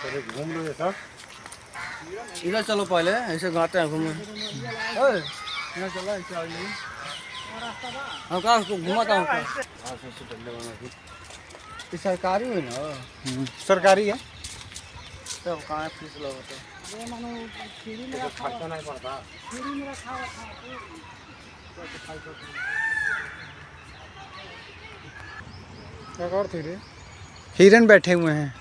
चलो घूम लो ये सब। इधर चलो पहले, ऐसे गाते हैं घूमने। इधर चलो ऐसे आ जाइए। हाँ कहाँ उसको घुमाता हूँ। हाँ सबसे डंडे बना के। ये सरकारी हुई ना? सरकारी है। तब कहाँ फीस लगता है? ये खर्चा नहीं पड़ता। क्या कर थे रे? हिरन बैठे हुए हैं।